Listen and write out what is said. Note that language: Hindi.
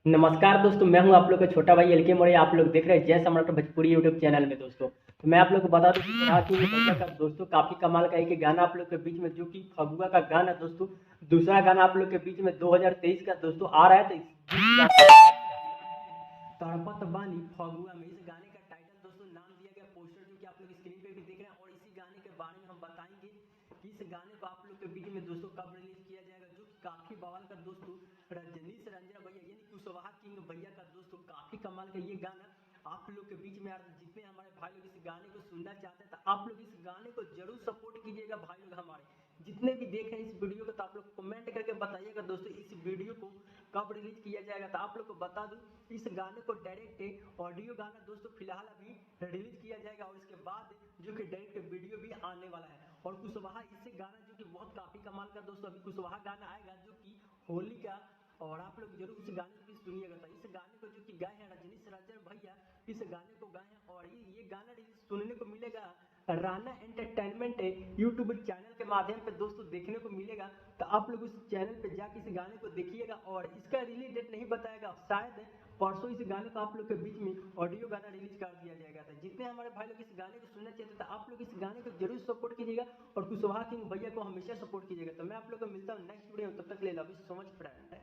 नमस्कार दोस्तों, मैं हूं आप लोग का छोटा भाई एल के मौर्य। आप लोग देख रहे हैं जय सम्राट भोजपुरी यूट्यूब चैनल में। दोस्तों तो मैं आप लोग को बता दूं कि आज की ये भैया का दोस्तों काफी कमाल का एक गाना आप लोग के बीच में, जो कि फगुआ का गाना दोस्तों, दूसरा गाना आप लोग के बीच में 2023 का दोस्तों आ रहा है। तो तड़पत बानी फगुआ में, इस गाने का टाइटल दोस्तों नाम दिया गया पोस्टर, जो कि आप लोग स्क्रीन पे भी देख रहे हैं। और इसी गाने के बारे में हम बताएंगे कि इस गाने को आप लोग के बीच में दोस्तों कब रिलीज किया जाएगा, जो कि काफी बवाल का दोस्तों रजनीश रंजन भैया यानी कुशवाहा किंग भैया का दोस्तों काफी कमाल का ये गाना आप लोग के बीच में आ रहा है। जितने हमारे भाई लोग इस गाने को सुनना चाहते हैं तो आप लोग इस गाने को जरूर सपोर्ट कीजिएगा। भाई लोग हमारे जितने भी देख रहे हैं इस वीडियो को, तो आप लोग कमेंट करके बताइएगा दोस्तों इस वीडियो को कब रिलीज किया जाएगा। तो आप लोग को बता दूं इस गाने को डायरेक्ट ऑडियो गाना दोस्तों फिलहाल अभी रिलीज किया जाएगा, और इसके बाद जो कि डायरेक्ट वीडियो भी आने वाला है। और कुशवाहा इससे गाना जो कि बहुत काफी कमाल का दोस्तों, अभी कुशवाहा गाना आएगा जो कि होली का, और आप लोग जरूर इस गाने को भी सुनिएगा। तो इस गाने को जो कि गाए हैं रजनीश रंजन भैया, इस गाने को गाए हैं। और ये गाना सुनने को मिलेगा राना एंटरटेनमेंट यूट्यूब चैनल के माध्यम पे दोस्तों देखने को मिलेगा। तो आप लोग उस चैनल पे जाके इस गाने को देखिएगा। और इसका रिलीज डेट नहीं बताएगा, शायद परसों इस गाने को आप लोग के बीच में ऑडियो गाना रिलीज कर दिया जाएगा। तो जितने हमारे भाई लोग इस गाने को सुनना चाहते थे, आप लोग इस गाने को जरूर सपोर्ट कीजिएगा और कुशवाहा किंग भैया को हमेशा सपोर्ट कीजिएगा। तो मैं आप लोग को मिलता हूँ नेक्स्ट वीडियो में, तब तक ले लो, सो मच फ्रेंड।